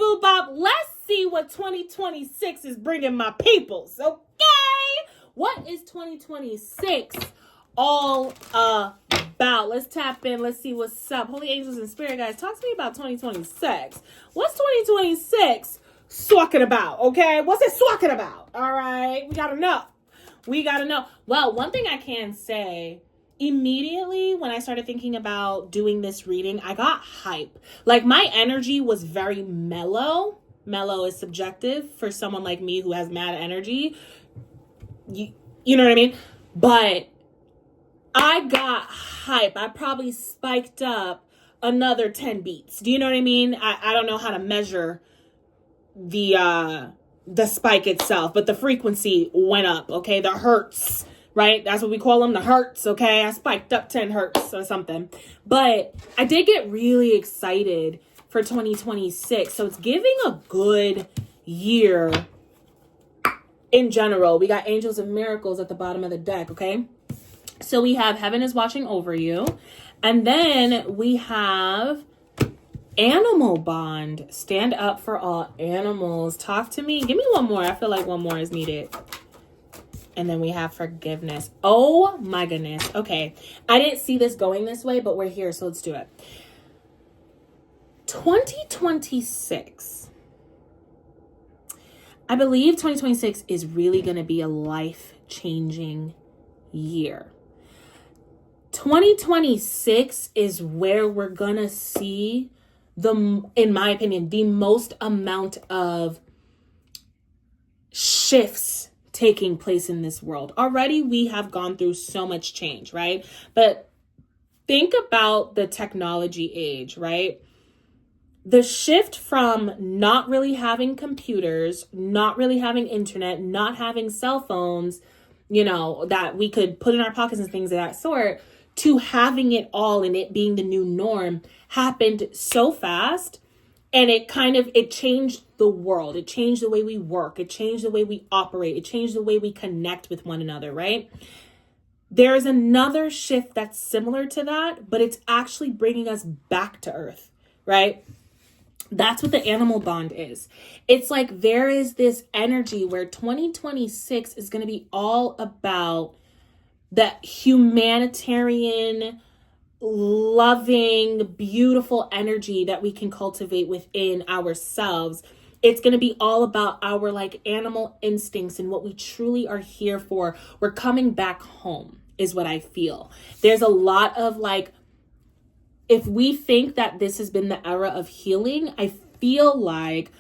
boo bop. Let's see what 2026 is bringing my peoples, okay? What is 2026 all about? Let's tap in. Let's see what's up. Holy angels and spirit guys, talk to me about 2026. What's 2026 swacking about, okay? What's it swacking about? All right, we gotta know. Well, one thing I can say, immediately when I started thinking about doing this reading, I got hype. Like, my energy was very mellow. Mellow is subjective for someone like me who has mad energy. You know what I mean? But I got hype. I probably spiked up another 10 beats. Do you know what I mean? I don't know how to measure the spike itself, but the frequency went up, okay? The hertz, right? That's what we call them, the hertz, okay? I spiked up 10 hertz or something. But I did get really excited for 2026. So it's giving a good year in general. We got angels and miracles at the bottom of the deck, okay? So we have heaven is watching over you. And then we have animal bond. Stand up for all animals. Talk to me. Give me one more. I feel like one more is needed. And then we have forgiveness. Oh my goodness. Okay. I didn't see this going this way, but we're here. So let's do it. 2026. I believe 2026 is really going to be a life-changing year. 2026 is where we're going to see in my opinion, the most amount of shifts taking place in this world. Already we have gone through so much change, right? But think about the technology age, right? The shift from not really having computers, not really having internet, not having cell phones, that we could put in our pockets and things of that sort, to having it all and it being the new norm happened so fast. And it changed the world. It changed the way we work. It changed the way we operate. It changed the way we connect with one another, right? There's another shift that's similar to that, but it's actually bringing us back to earth, right? That's what the animal bond is. It's like there is this energy where 2026 is going to be all about that humanitarian, loving, beautiful energy that we can cultivate within ourselves. It's going to be all about our animal instincts and what we truly are here for. We're coming back home is what I feel. There's a lot of if we think that this has been the era of healing, I feel like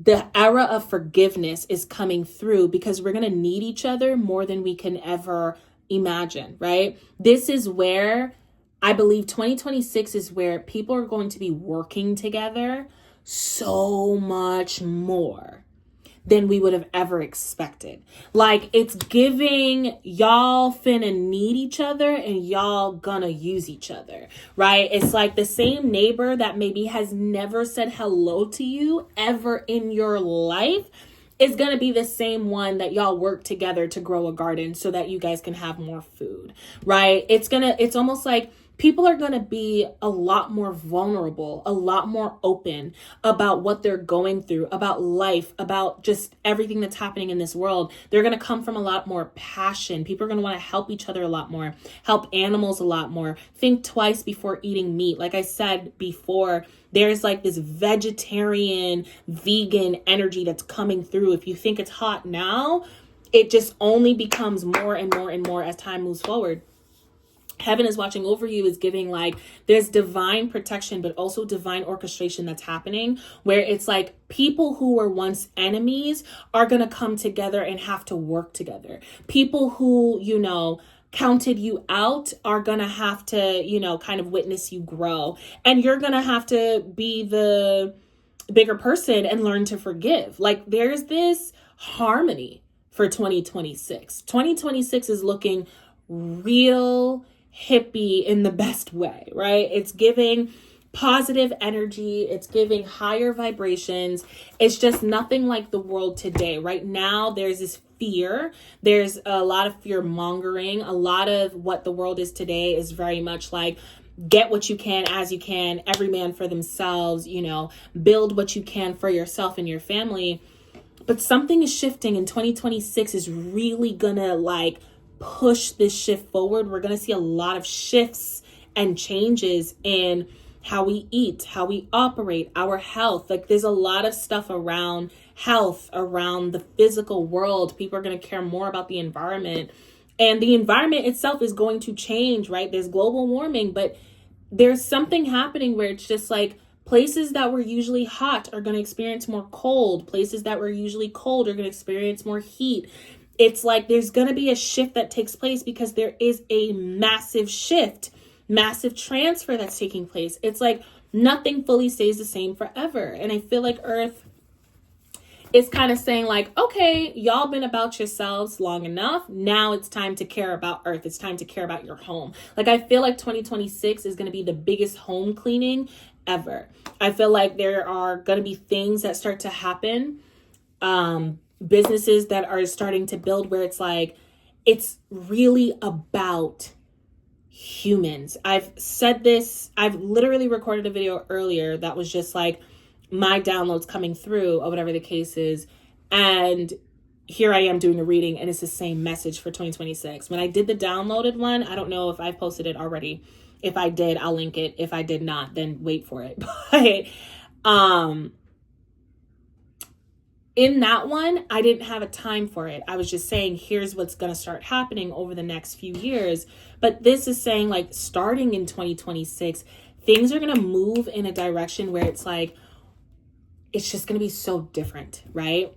the era of forgiveness is coming through because we're going to need each other more than we can ever imagine, right? This is where I believe 2026 is where people are going to be working together so much more than we would have ever expected. It's giving y'all finna need each other and y'all gonna use each other, right? It's like the same neighbor that maybe has never said hello to you ever in your life is going to be the same one that y'all work together to grow a garden so that you guys can have more food, right? It's almost like people are going to be a lot more vulnerable, a lot more open about what they're going through, about life, about just everything that's happening in this world. They're going to come from a lot more passion. People are going to want to help each other a lot more, help animals a lot more, think twice before eating meat. Like I said before, there's this vegetarian, vegan energy that's coming through. If you think it's hot now, it just only becomes more and more and more as time moves forward. Heaven is watching over you is giving there's divine protection, but also divine orchestration that's happening where it's people who were once enemies are going to come together and have to work together. People who, counted you out are going to have to, kind of witness you grow. And you're going to have to be the bigger person and learn to forgive. There's this harmony for 2026. 2026 is looking real hippie in the best way, right? It's giving positive energy. It's giving higher vibrations. It's just nothing like the world today. Right now, there's this fear. There's a lot of fear mongering. A lot of what the world is today is very much get what you can as you can, every man for themselves, build what you can for yourself and your family. But something is shifting, and 2026 is really gonna like push this shift forward. We're gonna see a lot of shifts and changes in how we eat, how we operate, our health. Like there's a lot of stuff around health, around the physical world. People are going to care more about the environment, and the environment itself is going to change, right? There's global warming, but there's something happening where it's just like places that were usually hot are going to experience more cold. Places that were usually cold are going to experience more heat. It's like there's going to be a shift that takes place because there is a massive shift, massive transfer that's taking place. It's like nothing fully stays the same forever. And I feel like Earth is kind of saying like, okay, y'all been about yourselves long enough. Now it's time to care about Earth. It's time to care about your home. Like I feel like 2026 is going to be the biggest home cleaning ever. I feel like there are going to be things that start to happen. Businesses that are starting to build where it's like, it's really about humans. I've said this, I've literally recorded a video earlier that was just like my downloads coming through or whatever the case is. And here I am doing a reading and it's the same message for 2026. When I did the downloaded one, I don't know if I've posted it already. If I did, I'll link it. If I did not, then wait for it. But in that one, I didn't have a time for it. I was just saying, here's what's going to start happening over the next few years. But this is saying like starting in 2026, things are going to move in a direction where it's like, it's just going to be so different, right?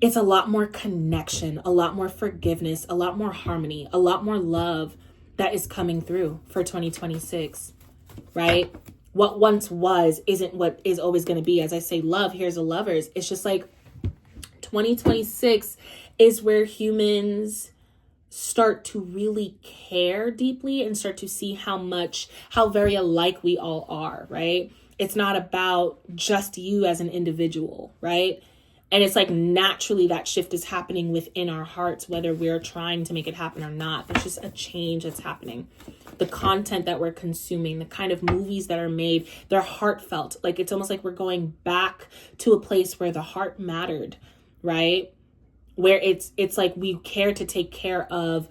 It's a lot more connection, a lot more forgiveness, a lot more harmony, a lot more love that is coming through for 2026, right? What once was isn't what is always going to be. As I say, love, here's a lovers. It's just like 2026 is where humans start to really care deeply and start to see how very alike we all are, right? It's not about just you as an individual, right? And it's like naturally that shift is happening within our hearts, whether we're trying to make it happen or not. There's just a change that's happening. The content that we're consuming, the kind of movies that are made, they're heartfelt. Like it's almost like we're going back to a place where the heart mattered, right? Where it's like we care to take care of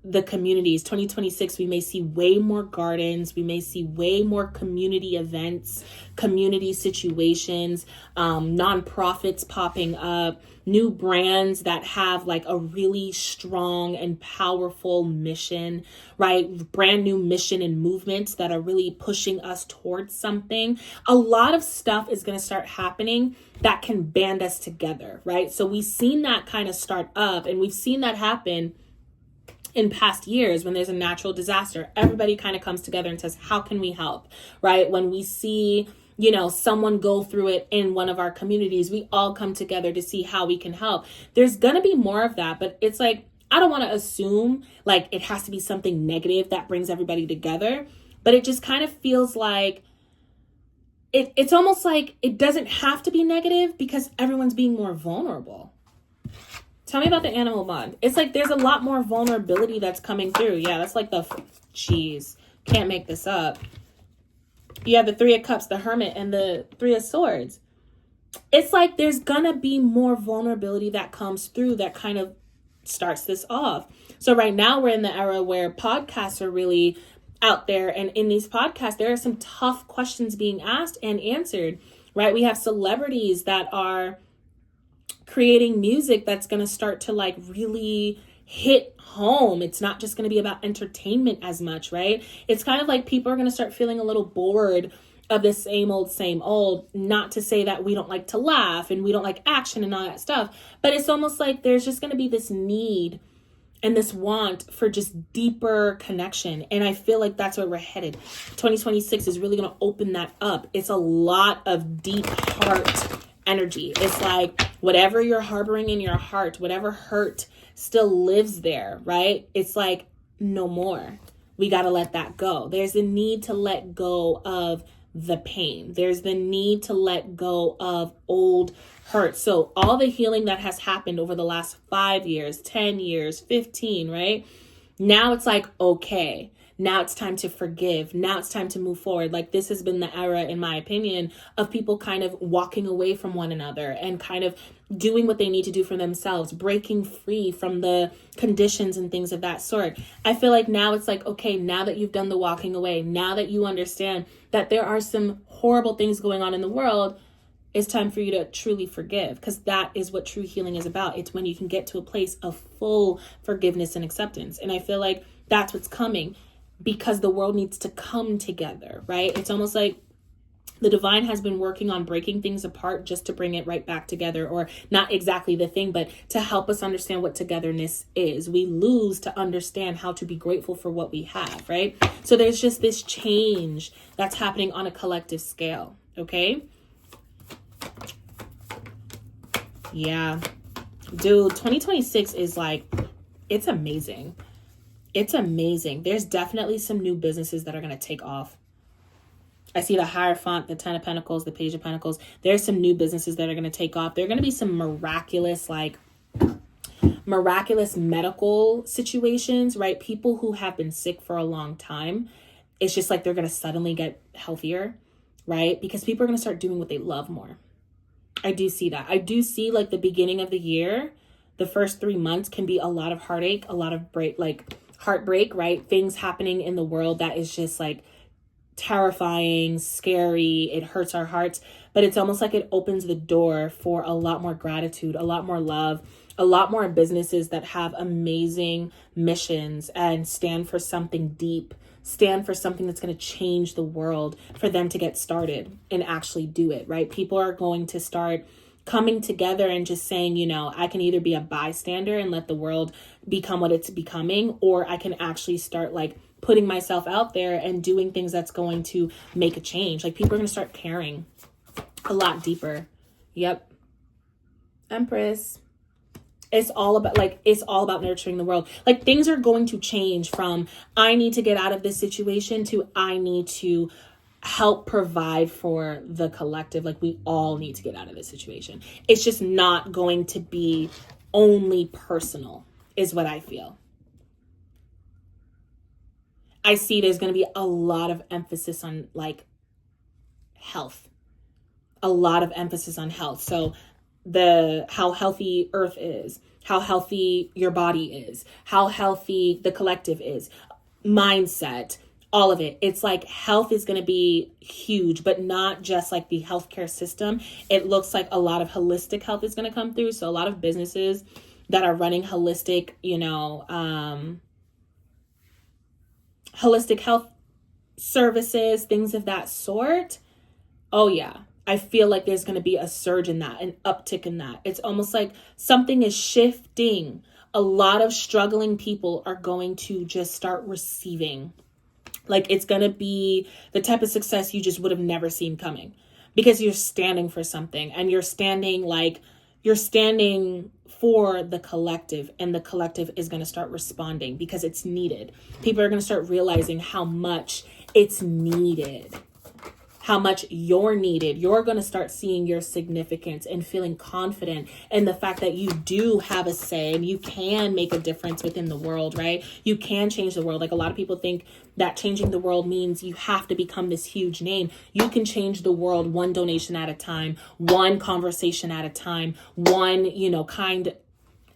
the communities. 2026, we may see way more gardens. We may see way more community events, community situations, nonprofits popping up, new brands that have like a really strong and powerful mission, right? Brand new mission and movements that are really pushing us towards something. A lot of stuff is going to start happening that can band us together, right? So we've seen that kind of start up, and we've seen that happen in past years. When there's a natural disaster, everybody kind of comes together and says, how can we help, right? When we see, someone go through it in one of our communities, we all come together to see how we can help. There's going to be more of that, but it's like, I don't want to assume like it has to be something negative that brings everybody together, but it just kind of feels like it's almost like it doesn't have to be negative because everyone's being more vulnerable. Tell me about the animal bond. It's like there's a lot more vulnerability that's coming through. Yeah, that's like can't make this up. You have the Three of Cups, the Hermit, and the Three of Swords. It's like there's gonna be more vulnerability that comes through that kind of starts this off. So right now we're in the era where podcasts are really out there. And in these podcasts, there are some tough questions being asked and answered, right? We have celebrities that are creating music that's going to start to like really hit home. It's not just going to be about entertainment as much, right? It's kind of like people are going to start feeling a little bored of the same old, not to say that we don't like to laugh and we don't like action and all that stuff, but it's almost like there's just going to be this need and this want for just deeper connection. And I feel like that's where we're headed. 2026 is really going to open that up. It's a lot of deep heart energy. It's like whatever you're harboring in your heart, whatever hurt still lives there, right? It's like no more. We got to let that go. There's a need to let go of the pain. There's the need to let go of old hurt. So all the healing that has happened over the last 5 years, 10 years, 15, right? Now it's like, okay, Now it's time to forgive. Now it's time to move forward. Like, this has been the era, in my opinion, of people kind of walking away from one another and kind of doing what they need to do for themselves, breaking free from the conditions and things of that sort. I feel like now it's like, okay, now that you've done the walking away, now that you understand that there are some horrible things going on in the world, it's time for you to truly forgive, because that is what true healing is about. It's when you can get to a place of full forgiveness and acceptance. And I feel like that's what's coming, because the world needs to come together, right? It's almost like the divine has been working on breaking things apart just to bring it right back together, or not exactly the thing, but to help us understand what togetherness is. We lose to understand how to be grateful for what we have, right? So there's just this change that's happening on a collective scale, okay? Yeah, dude, 2026 is like, it's amazing. It's amazing. There's definitely some new businesses that are going to take off. I see the Hierophant, the Ten of Pentacles, the Page of Pentacles. There's some new businesses that are going to take off. There are going to be some miraculous medical situations, right? People who have been sick for a long time. It's just like they're going to suddenly get healthier, right? Because people are going to start doing what they love more. I do see that. I do see like the beginning of the year, the first 3 months can be a lot of heartache, a lot of heartbreak, right? Things happening in the world that is just like terrifying, scary. It hurts our hearts, but it's almost like it opens the door for a lot more gratitude, a lot more love, a lot more businesses that have amazing missions and stand for something deep, stand for something that's going to change the world, for them to get started and actually do it, right? People are going to start coming together and just saying, you know, I can either be a bystander and let the world become what it's becoming, or I can actually start like putting myself out there and doing things that's going to make a change. Like, people are going to start caring a lot deeper. Yep. Empress. It's all about nurturing the world. Like, things are going to change from I need to get out of this situation to I need to help provide for the collective. Like, we all need to get out of this situation. It's just not going to be only personal, is what I feel. I see there's going to be a lot of emphasis on like health, a lot of emphasis on health. So how healthy Earth is, how healthy your body is, how healthy the collective is, mindset, all of it. It's like health is going to be huge, but not just like the healthcare system. It looks like a lot of holistic health is going to come through. So a lot of businesses that are running holistic, holistic health services, things of that sort. Oh yeah. I feel like there's going to be a surge in that, an uptick in that. It's almost like something is shifting. A lot of struggling people are going to just start receiving. Like, it's going to be the type of success you just would have never seen coming, because you're standing for something, and you're standing for the collective, and the collective is going to start responding because it's needed. People are going to start realizing how much it's needed, how much you're needed. You're going to start seeing your significance and feeling confident in the fact that you do have a say and you can make a difference within the world, right? You can change the world. Like, a lot of people think that changing the world means you have to become this huge name. You can change the world one donation at a time, one conversation at a time, one, kind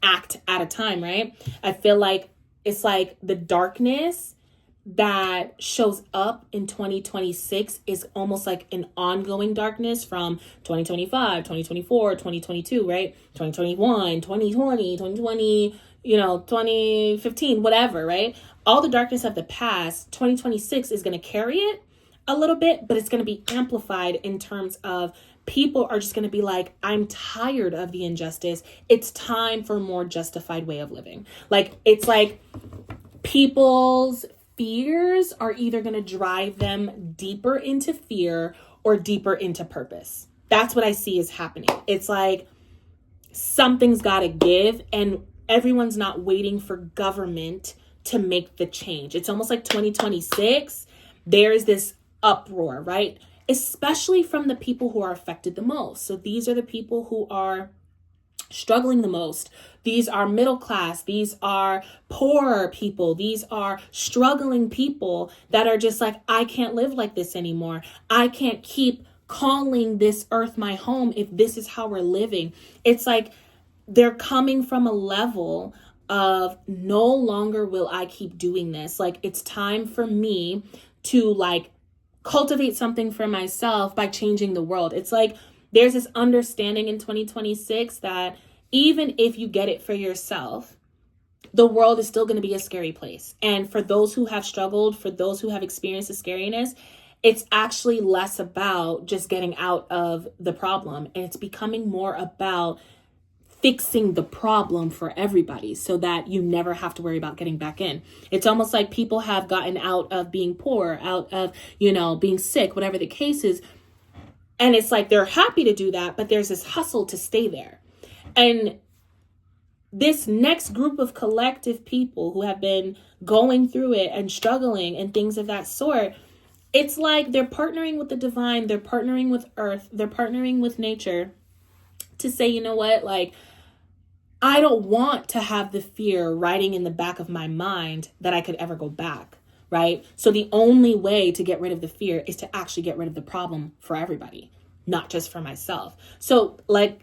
act at a time, right? I feel like it's like the darkness that shows up in 2026 is almost like an ongoing darkness from 2025, 2024, 2022, right? 2021, 2020, 2020, 2015, whatever, right? All the darkness of the past, 2026 is going to carry it a little bit, but it's going to be amplified in terms of people are just going to be like, I'm tired of the injustice. It's time for a more justified way of living. Like, it's like people's fears are either going to drive them deeper into fear or deeper into purpose. That's what I see is happening. It's like something's got to give, and everyone's not waiting for government to make the change. It's almost like 2026, there's this uproar, right? Especially from the people who are affected the most. So these are the people who are struggling the most. These are middle class. These are poor people. These are struggling people that are just like, I can't live like this anymore. I can't keep calling this earth my home if this is how we're living. It's like they're coming from a level of no longer will I keep doing this. Like, it's time for me to like cultivate something for myself by changing the world. It's like there's this understanding in 2026 that even if you get it for yourself, the world is still going to be a scary place. And for those who have struggled, for those who have experienced the scariness, it's actually less about just getting out of the problem. And it's becoming more about fixing the problem for everybody so that you never have to worry about getting back in. It's almost like people have gotten out of being poor, out of, being sick, whatever the case is. And it's like they're happy to do that, but there's this hustle to stay there. And this next group of collective people who have been going through it and struggling and things of that sort, it's like they're partnering with the divine, they're partnering with earth, they're partnering with nature to say, you know what, like, I don't want to have the fear riding in the back of my mind that I could ever go back, right? So the only way to get rid of the fear is to actually get rid of the problem for everybody, not just for myself. So like,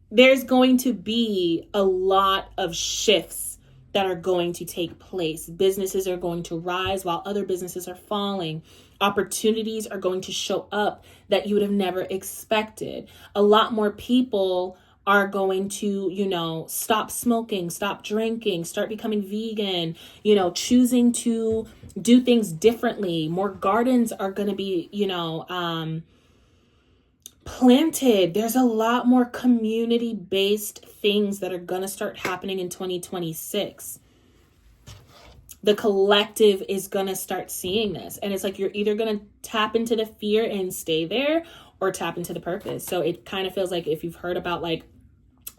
there's going to be a lot of shifts that are going to take place. Businesses are going to rise while other businesses are falling. Opportunities are going to show up that you would have never expected. A lot more people are going to, stop smoking, stop drinking, start becoming vegan, choosing to do things differently. More gardens are going to be, planted. There's a lot more community-based things that are going to start happening in 2026. The collective is going to start seeing this. And it's like you're either going to tap into the fear and stay there or tap into the purpose. So it kind of feels like if you've heard about like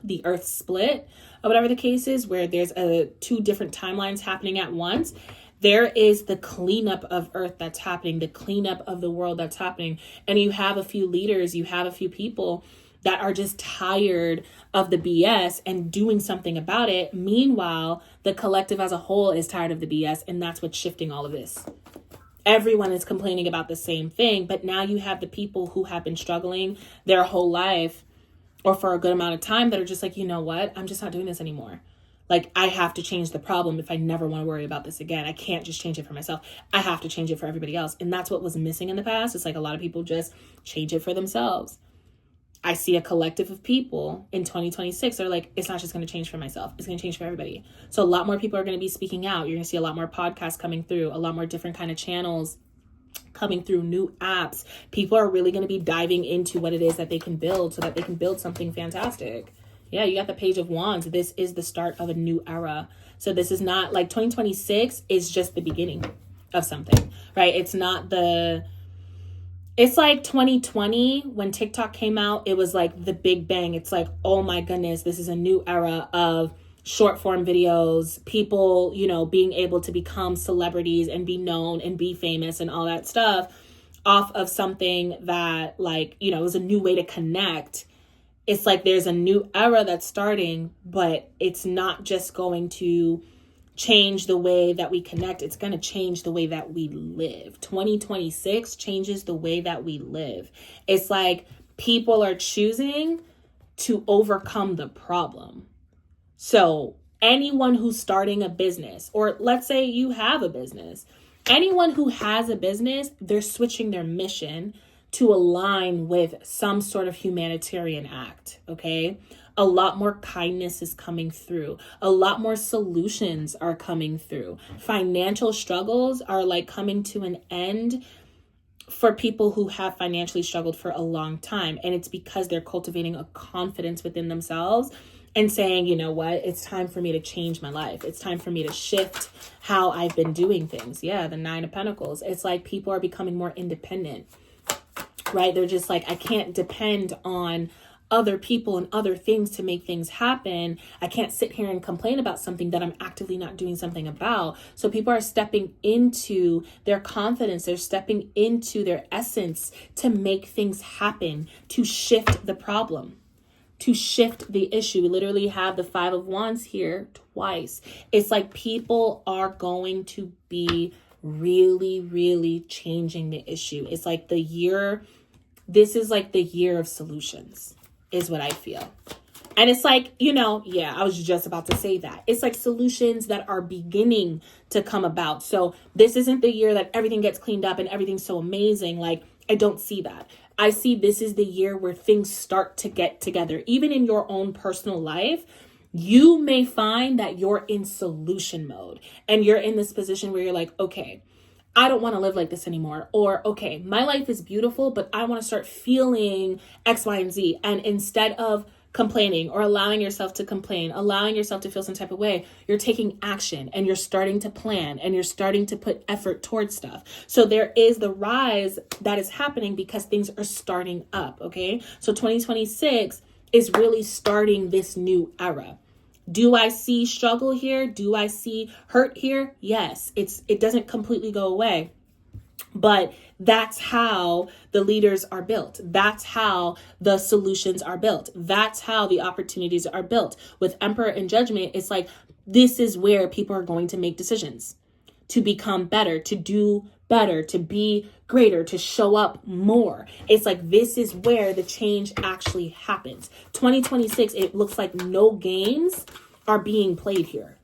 the earth split or whatever the case is, where there's two different timelines happening at once, there is the cleanup of earth that's happening, the cleanup of the world that's happening. And you have a few leaders, you have a few people that are just tired of the BS and doing something about it. Meanwhile, the collective as a whole is tired of the BS, and that's what's shifting all of this. Everyone is complaining about the same thing, but now you have the people who have been struggling their whole life or for a good amount of time that are just like, you know what? I'm just not doing this anymore. Like, I have to change the problem if I never want to worry about this again. I can't just change it for myself. I have to change it for everybody else. And that's what was missing in the past. It's like a lot of people just change it for themselves. I see a collective of people in 2026 that are like, it's not just going to change for myself. It's going to change for everybody. So a lot more people are going to be speaking out. You're going to see a lot more podcasts coming through, a lot more different kind of channels coming through, new apps. People are really going to be diving into what it is that they can build so that they can build something fantastic. Yeah, you got the Page of Wands. This is the start of a new era. So this is not like 2026 is just the beginning of something, right? It's like 2020 when TikTok came out, it was like the big bang. It's like, oh my goodness, this is a new era of short form videos, people, being able to become celebrities and be known and be famous and all that stuff off of something that like, it was a new way to connect. It's like there's a new era that's starting, but it's not just going to change the way that we connect. It's going to change the way that we live. 2026 changes the way that we live. It's like people are choosing to overcome the problem. So anyone who's starting a business, or let's say you have a business, anyone who has a business, they're switching their mission to align with some sort of humanitarian act, okay? A lot more kindness is coming through. A lot more solutions are coming through. Financial struggles are like coming to an end for people who have financially struggled for a long time. And it's because they're cultivating a confidence within themselves and saying, you know what, it's time for me to change my life. It's time for me to shift how I've been doing things. Yeah, the Nine of Pentacles. It's like people are becoming more independent. Right? They're just like, I can't depend on other people and other things to make things happen. I can't sit here and complain about something that I'm actively not doing something about. So people are stepping into their confidence. They're stepping into their essence to make things happen, to shift the problem. to shift the issue. We literally have the 5 of Wands here twice. It's like people are going to be really, really changing the issue. It's like this is like the year of solutions, is what I feel. And it's like, I was just about to say that. It's like solutions that are beginning to come about. So this isn't the year that everything gets cleaned up and everything's so amazing. Like, I don't see that. I see this is the year where things start to get together. Even in your own personal life, you may find that you're in solution mode and you're in this position where you're like, okay, I don't want to live like this anymore. Or, okay, my life is beautiful, but I want to start feeling X, Y, and Z. And instead of complaining or allowing yourself to complain, allowing yourself to feel some type of way, you're taking action and you're starting to plan and you're starting to put effort towards stuff. So there is the rise that is happening because things are starting up. Okay. So 2026 is really starting this new era. Do I see struggle here? Do I see hurt here? Yes, it doesn't completely go away. But that's how the leaders are built. That's how the solutions are built. That's how the opportunities are built. With Emperor and Judgment, it's like, this is where people are going to make decisions to become better, to do better, to be greater, to show up more. It's like, this is where the change actually happens. 2026, it looks like no games are being played here.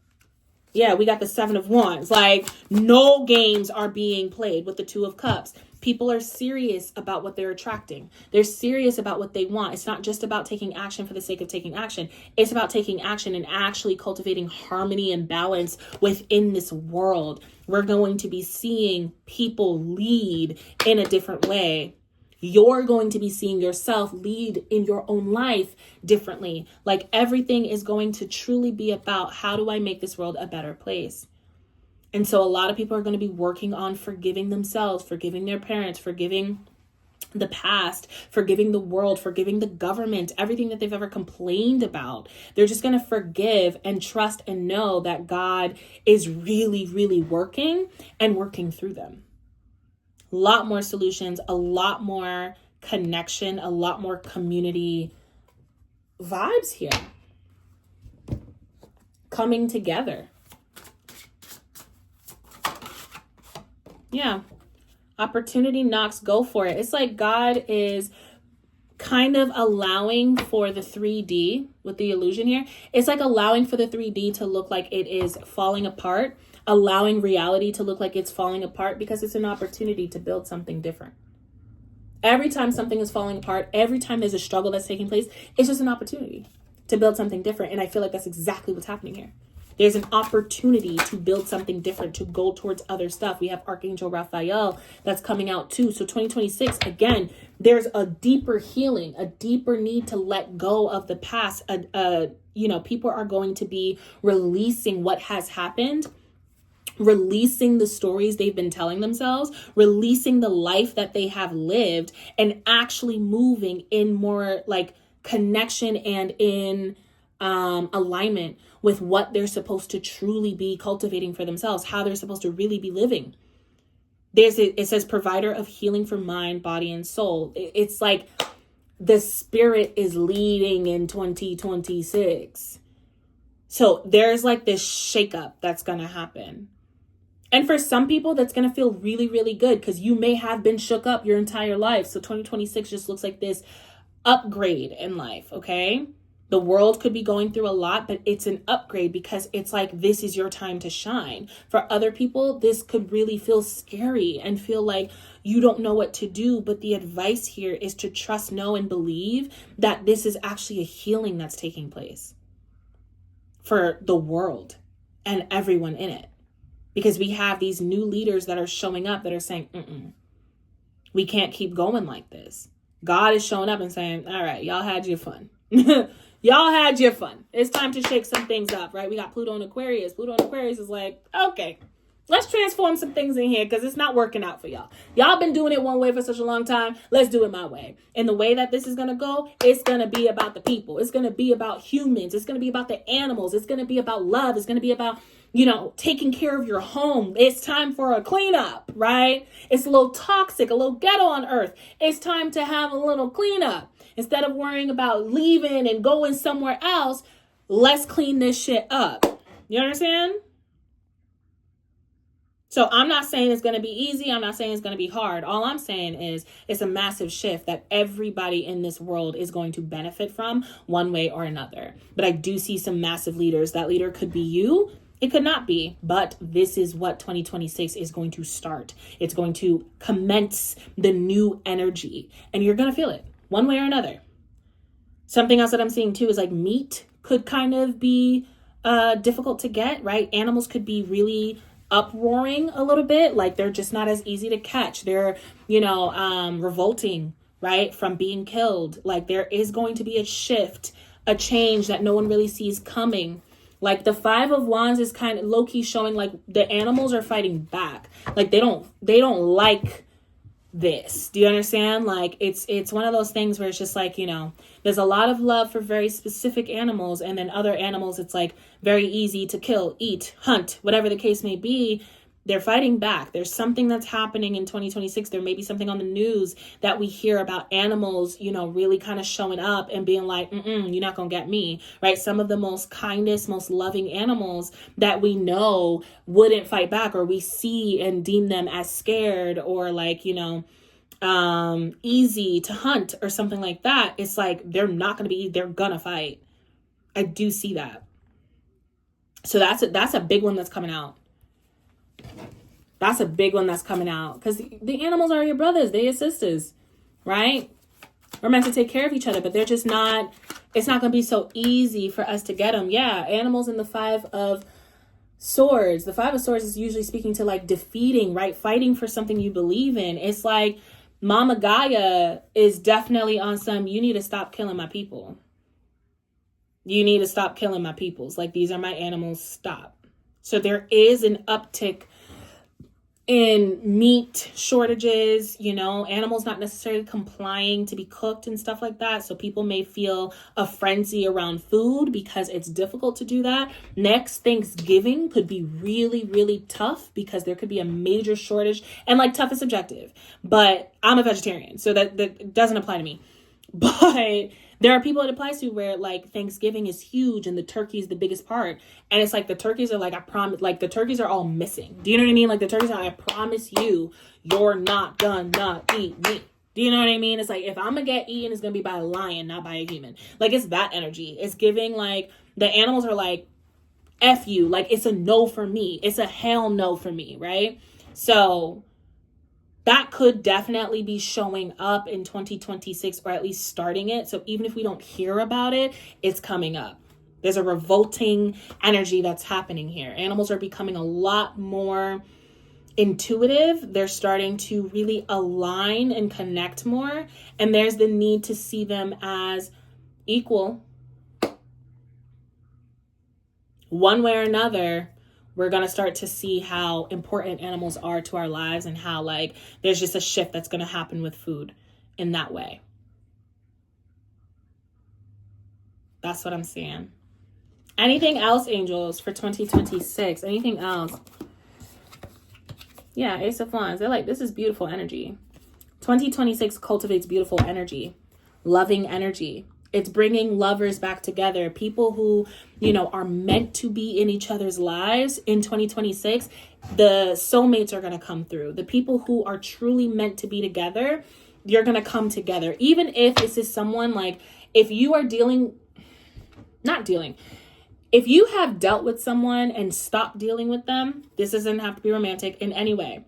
Yeah, we got the 7 of Wands. Like, no games are being played with the 2 of Cups. People are serious about what they're attracting. They're serious about what they want. It's not just about taking action for the sake of taking action. It's about taking action and actually cultivating harmony and balance within this world. We're going to be seeing people lead in a different way. You're going to be seeing yourself lead in your own life differently. Like, everything is going to truly be about, how do I make this world a better place? And so a lot of people are going to be working on forgiving themselves, forgiving their parents, forgiving the past, forgiving the world, forgiving the government, everything that they've ever complained about. They're just going to forgive and trust and know that God is really, really working and working through them. A lot more solutions, a lot more connection, a lot more community vibes here. Coming together. Yeah. Opportunity knocks, go for it. It's like God is kind of allowing for the 3D with the illusion here. It's like allowing for the 3D to look like it is falling apart, allowing reality to look like it's falling apart, because it's an opportunity to build something different. Every time something is falling apart, every time there's a struggle that's taking place, it's just an opportunity to build something different. And I feel like that's exactly what's happening here. There's an opportunity to build something different, to go towards other stuff. We have Archangel Raphael that's coming out too. So 2026, again, there's a deeper healing, a deeper need to let go of the past. People are going to be releasing what has happened, releasing the stories they've been telling themselves, releasing the life that they have lived, and actually moving in more like connection and in alignment with what they're supposed to truly be cultivating for themselves, how they're supposed to really be living. It says provider of healing for mind, body, and soul. It's like the spirit is leading in 2026. So there's like this shakeup that's going to happen. And for some people, that's going to feel really, really good, because you may have been shook up your entire life. So 2026 just looks like this upgrade in life, okay? The world could be going through a lot, but it's an upgrade because it's like, this is your time to shine. For other people, this could really feel scary and feel like you don't know what to do. But the advice here is to trust, know, and believe that this is actually a healing that's taking place for the world and everyone in it. Because we have these new leaders that are showing up that are saying, we can't keep going like this. God is showing up and saying, all right, y'all had your fun. Y'all had your fun. It's time to shake some things up, right? We got Pluto and Aquarius. Pluto and Aquarius is like, okay, let's transform some things in here because it's not working out for y'all. Y'all been doing it one way for such a long time. Let's do it my way. And the way that this is going to go, it's going to be about the people. It's going to be about humans. It's going to be about the animals. It's going to be about love. It's going to be about, taking care of your home. It's time for a cleanup, right? It's a little toxic, a little ghetto on earth. It's time to have a little cleanup. Instead of worrying about leaving and going somewhere else, let's clean this shit up. You understand? So I'm not saying it's going to be easy. I'm not saying it's going to be hard. All I'm saying is it's a massive shift that everybody in this world is going to benefit from one way or another. But I do see some massive leaders. That leader could be you. It could not be. But this is what 2026 is going to start. It's going to commence the new energy. And you're going to feel it one way or another. Something else that I'm seeing too is like meat could kind of be difficult to get, right? Animals could be really uproaring a little bit, like they're just not as easy to catch. They're, revolting, right, from being killed. Like there is going to be a shift, a change that no one really sees coming. Like the Five of Wands is kind of low-key showing like the animals are fighting back. Like they don't like this. Do you understand? Like it's one of those things where it's just like, there's a lot of love for very specific animals, and then other animals it's like very easy to kill, eat, hunt, whatever the case may be. They're fighting back. There's something that's happening in 2026. There may be something on the news that we hear about animals, really kind of showing up and being like, you're not gonna get me, right? Some of the most kindest, most loving animals that we know wouldn't fight back, or we see and deem them as scared or like, easy to hunt or something like that. It's like, they're gonna fight. I do see that. So that's a big one that's coming out. That's a big one that's coming out, because the animals are your brothers, they're your sisters, right? We're meant to take care of each other, but they're just not, it's not going to be so easy for us to get them. Yeah, animals in the Five of Swords. The Five of Swords is usually speaking to like defeating, right? Fighting for something you believe in. It's like Mama Gaia is definitely on some, you need to stop killing my people. You need to stop killing my peoples. Like, these are my animals, stop. So there is an uptick in meat shortages, animals not necessarily complying to be cooked and stuff like that. So people may feel a frenzy around food because it's difficult to do that. Next Thanksgiving could be really, really tough because there could be a major shortage, and like tough is subjective, but I'm a vegetarian, so that doesn't apply to me. But there are people it applies to where like Thanksgiving is huge and the turkey is the biggest part. And it's like the turkeys are like, I promise, like the turkeys are all missing. Do you know what I mean? Like the turkeys are, I promise you're not gonna eat meat. Do you know what I mean? It's like, if I'm gonna get eaten, it's gonna be by a lion, not by a human. Like, it's that energy. It's giving like, the animals are like, F you. Like, it's a no for me. It's a hell no for me, right? So that could definitely be showing up in 2026, or at least starting it. So even if we don't hear about it, it's coming up. There's a revolting energy that's happening here. Animals are becoming a lot more intuitive. They're starting to really align and connect more. And there's the need to see them as equal. One way or another, we're going to start to see how important animals are to our lives, and how like there's just a shift that's going to happen with food in that way. That's what I'm seeing. Anything else, angels, for 2026? Anything else? Yeah, Ace of Wands. They're like, this is beautiful energy. 2026 cultivates beautiful energy, loving energy. It's bringing lovers back together. People who, are meant to be in each other's lives in 2026. The soulmates are going to come through. The people who are truly meant to be together, you're going to come together. Even if this is someone like, if you are if you have dealt with someone and stopped dealing with them, this doesn't have to be romantic in any way.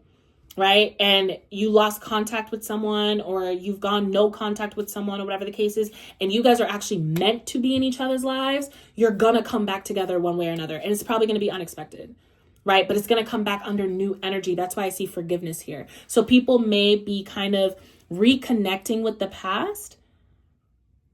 Right? And you lost contact with someone, or you've gone no contact with someone, or whatever the case is, and you guys are actually meant to be in each other's lives, you're going to come back together one way or another. And it's probably going to be unexpected, right? But it's going to come back under new energy. That's why I see forgiveness here. So people may be kind of reconnecting with the past.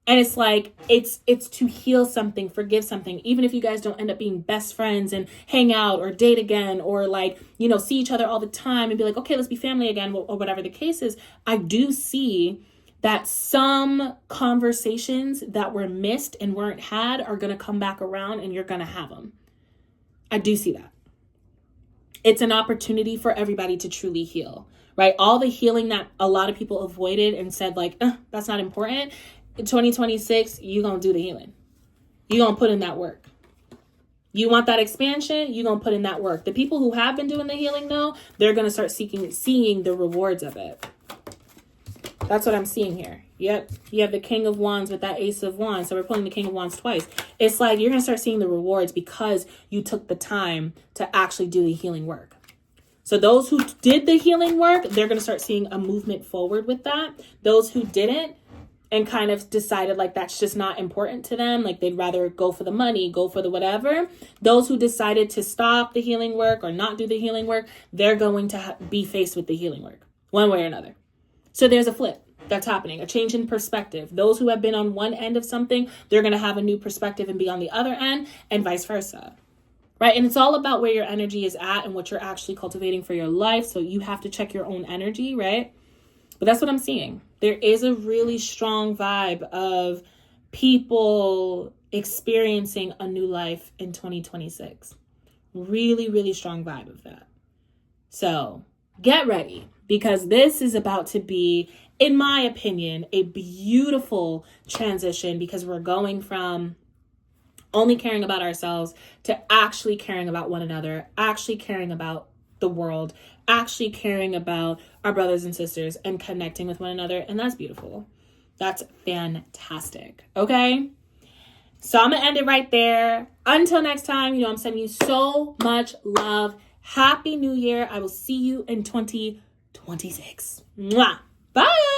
And it's like, it's to heal something, forgive something, even if you guys don't end up being best friends and hang out or date again, or like, see each other all the time and be like, okay, let's be family again, or whatever the case is. I do see that some conversations that were missed and weren't had are going to come back around, and you're going to have them. I do see that. It's an opportunity for everybody to truly heal, right? All the healing that a lot of people avoided and said like, that's not important. in 2026, you're going to do the healing. You're going to put in that work. You want that expansion, you're going to put in that work. The people who have been doing the healing, though, they're going to start seeing the rewards of it. That's what I'm seeing here. Yep. You have the King of Wands with that Ace of Wands. So we're pulling the King of Wands twice. It's like you're going to start seeing the rewards because you took the time to actually do the healing work. So those who did the healing work, they're going to start seeing a movement forward with that. Those who didn't and kind of decided like that's just not important to them, like they'd rather go for the money, go for the whatever. Those who decided to stop the healing work or not do the healing work, they're going to be faced with the healing work one way or another. So there's a flip that's happening, a change in perspective. Those who have been on one end of something, they're going to have a new perspective and be on the other end, and vice versa. Right? And it's all about where your energy is at and what you're actually cultivating for your life. So you have to check your own energy, right? But that's what I'm seeing. There is a really strong vibe of people experiencing a new life in 2026. Really, really strong vibe of that. So get ready, because this is about to be, in my opinion, a beautiful transition, because we're going from only caring about ourselves to actually caring about one another, actually caring about the world, actually caring about our brothers and sisters and connecting with one another. And that's beautiful. That's fantastic. Okay. So I'm going to end it right there. Until next time, I'm sending you so much love. Happy New Year. I will see you in 2026. Mwah. Bye.